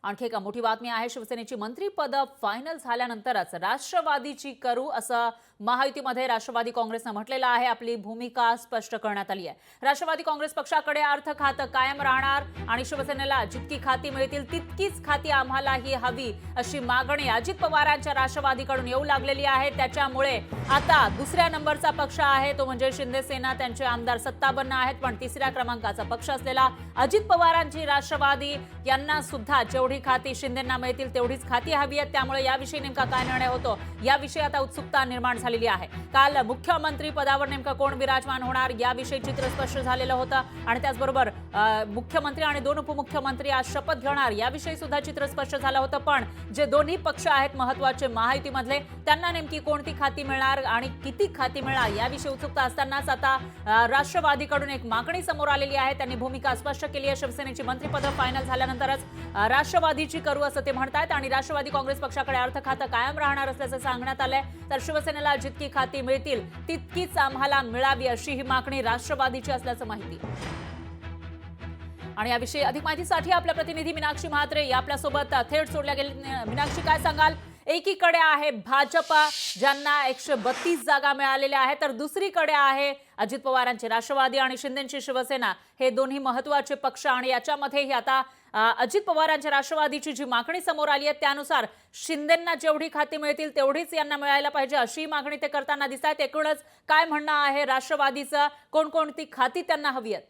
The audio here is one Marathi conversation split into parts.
आणखी एक मोठी बातमी आहे। शिवसेनेची मंत्रीपद फायनल झाल्यानंतरच राष्ट्रवादीची करू असं महायुतीमध्ये राष्ट्रवादी काँग्रेसने म्हटलेलं आहे। आपली भूमिका स्पष्ट करण्यात आली आहे। राष्ट्रवादी काँग्रेस पक्षाकडे अर्थ खातं कायम राहणार आणि शिवसेनेला जितकी खाती मिळतील तितकीच खाती आम्हालाही हवी अशी मागणी अजित पवारांच्या राष्ट्रवादीकडून येऊ लागलेली आहे। त्याच्यामुळे आता दुसऱ्या नंबरचा पक्ष आहे तो म्हणजे शिंदे सेना, त्यांचे आमदार 57 आहेत, पण तिसऱ्या क्रमांकाचा पक्ष असलेला अजित पवारांची राष्ट्रवादी यांना सुद्धा जेवढी खाती शिंदेंना मिळतील तेवढीच खाती हवी आहेत। त्यामुळे याविषयी नेमका काय निर्णय होतो याविषयी आता उत्सुकता निर्माण झालेली आहे। काल मुख्यमंत्री पदावर नेमका कोण विराजमान होणार याविषयी चित्र स्पष्ट झालेलं होतं आणि त्याचबरोबर मुख्यमंत्री आणि 2 उपमुख्यमंत्री आज शपथ घेणार याविषयी सुद्धा चित्र स्पष्ट झालं होतं। पण जे दोन्ही पक्ष आहेत महत्त्वाचे महायुतीमधले त्यांना नेमकी कोणती खाती मिळणार आणि किती खाती मिळणार याविषयी उत्सुकता असतानाच आता राष्ट्रवादीकडून एक मागणी समोर आलेली आहे। त्यांनी भूमिका स्पष्ट केली आहे। शिवसेनेची मंत्रिपद फायनल झाल्यानंतरच राष्ट्रवादीची करू असं ते म्हणतात आणि राष्ट्रवादी काँग्रेस पक्षाकडे अर्थ खातं कायम राहणार असल्याचं सांगण्यात आलंय। तर शिवसेनेला जितकी खाती मिळतील तितकीच आम्हाला मिळावी अशी ही मागणी राष्ट्रवादीची असल्याचं माहिती। आणि याविषयी अधिक माहितीसाठी आपल्या प्रतिनिधी मीनाक्षी म्हात्रे आपल्या सोबत थेट जोडल्या गेले। मीनाक्षी, काय सांगाल? एकीकडे आहे भाजपा ज्यांना 132 जागा मिळालेल्या आहेत, तर दुसरीकडे आहे अजित पवारांचे राष्ट्रवादी आणि शिंदेची शिवसेना, हे दोन्ही महत्त्वाचे पक्ष आणि याच्यामध्येही आता अजित पवारांच्या राष्ट्रवादीची जी मागणी समोर आली आहे त्यानुसार शिंदेंना जेवढी खाती मिळतील तेवढीच यांना मिळायला पाहिजे अशी मागणी ते करताना दिसतात। एकूणच काय म्हणणं आहे राष्ट्रवादीचं, कोणकोणती खाती त्यांना हवी आहेत?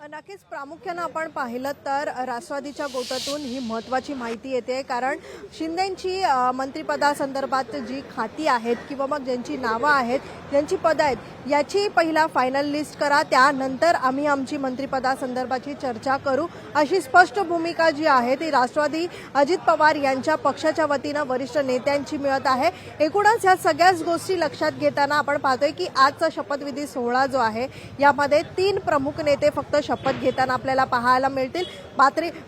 नक्कीच प्रामुख्याने आपण पाहिलं तर राष्ट्रवादीच्या गोटातून ही महत्त्वाची माहिती येते, कारण शिंदेंची मंत्रिपदासंदर्भात जी खाती आहेत किंवा मग ज्यांची नावं आहेत, ज्यांची पदं आहेत याची पहिला फायनल लिस्ट करा, त्यानंतर आम्ही आमची मंत्रिपदासंदर्भाची चर्चा करू अशी स्पष्ट भूमिका जी आहे ती राष्ट्रवादी अजित पवार यांच्या पक्षाच्या वतीनं वरिष्ठ नेत्यांची मिळत आहे। एकूणच या सगळ्याच गोष्टी लक्षात घेताना आपण पाहतोय की आजचा शपथविधी सोहळा जो आहे यामध्ये 3 प्रमुख नेते फक्त शपथ घेताना आपल्याला पाहायला मिळतील।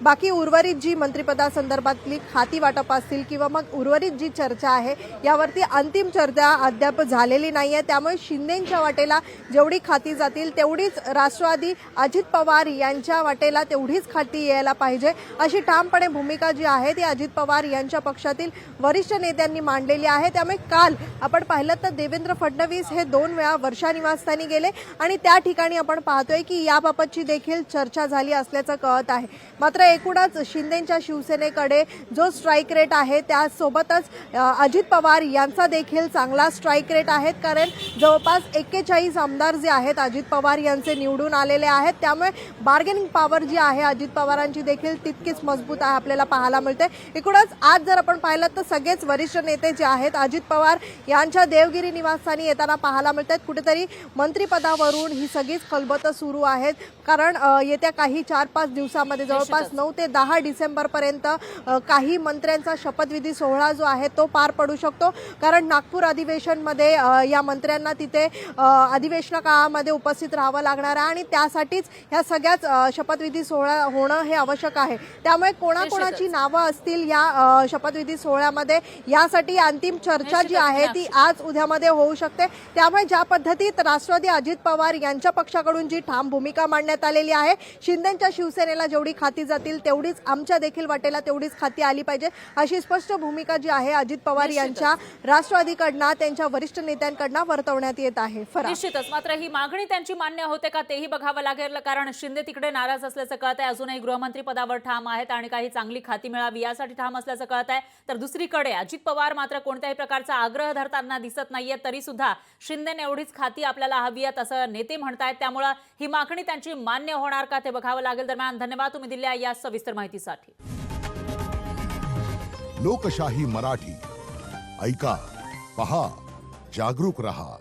बाकी उर्वरित जी मंत्रिपदासंदर्भातली खाती वाटप असतील किंवा मग उर्वरित जी चर्चा आहे यावरती अंतिम चर्चा अद्याप झालेली नाहीये। त्यामुळे शिंदेंच्या वाटेला जेवढी खाती जातील तेवढीच राष्ट्रवादी अजित पवार यांच्या वाटेला तेवढीच खाती यायला पाहिजे अशी ठामपणे भूमिका जी आहे ती अजित पवार यांच्या पक्षातील वरिष्ठ नेत्यांनी मांडलेली आहे। त्यामुळे काल आपण पाहिलं तर देवेंद्र फडणवीस हे 2 वेळा वर्षा निवासस्थानी गेले आणि त्या ठिकाणी आपण पाहतोय की याबाबतची देखील चर्चा झाली असल्याचं कळत आहे। मात्र एकूणच शिंदेच्या शिवसेनेकडे जो स्ट्राईक रेट आहे त्यासोबतच अजित पवार यांचा देखील चांगला स्ट्राईक रेट आहे, कारण जवळपास 41 आमदार जे आहेत अजित पवार यांचे निवडून आलेले आहेत। त्यामुळे बार्गेनिंग पॉवर जी आहे अजित पवारांची देखील तितकीच मजबूत आहे आपल्याला पाहायला मिळते। एकूणच आज जर आपण पाहिलं तर सगळेच वरिष्ठ नेते जे आहेत अजित पवार यांच्या देवगिरी निवासस्थानी येताना पाहायला मिळतात। कुठेतरी मंत्रिपदावरून ही सगळीच खलबत सुरू आहेत, कारण येत्या काही 4-5 दिवसामध्ये जवळपास 9 ते 10 डिसेंबरपर्यंत काही मंत्र्यांचा शपथविधी सोहळा जो आहे तो पार पडू शकतो, कारण नागपूर अधिवेशनमध्ये या मंत्र्यांना तिथे अधिवेशन काळामध्ये उपस्थित राहावं लागणार आहे आणि त्यासाठीच या सगळ्याच शपथविधी सोहळा होणं हे आवश्यक आहे। त्यामुळे कोणाकोणाची नावं असतील या शपथविधी सोहळ्यामध्ये यासाठी अंतिम चर्चा जी आहे ती आज उद्यामध्ये होऊ शकते। त्यामुळे ज्या पद्धतीत राष्ट्रवादी अजित पवार यांच्या पक्षाकडून जी ठाम भूमिका मांडण्यात आलेली आहे, शिंदेच्या शिवसेनेला जेवढी खाती जातील तेवढीच आमच्या देखील वाटेला तेवढीच खाती आली पाहिजे अशी स्पष्ट भूमिका जी आहे अजित पवार यांच्या राष्ट्रवादीकडनं त्यांच्या वरिष्ठ नेत्यांकडनं वर्तवण्यात येत आहे। निश्चितच, मात्र ही मागणी त्यांची मान्य होते का तेही बघावं लागेल, कारण शिंदे तिकडे नाराज असल्याचं कळत आहे। अजूनही गृहमंत्री पदावर ठाम आहेत आणि काही चांगली खाती मिळावी यासाठी ठाम असल्याचं कळत आहे। तर दुसरीकडे अजित पवार मात्र कोणत्याही प्रकारचा आग्रह धरताना दिसत नाहीये, तरी सुद्धा शिंदेने एवढीच खाती आपल्याला हवी आहेत असं नेते म्हणतायत। त्यामुळे ही मागणी त्यांची मान्य होणार का ते बघावं लागेल। दरम्यान धन्यवाद तुम्ही दिलेल्या या सविस्तर माहितीसाठी। लोकशाही मराठी ऐका, पहा, जागरूक रहा।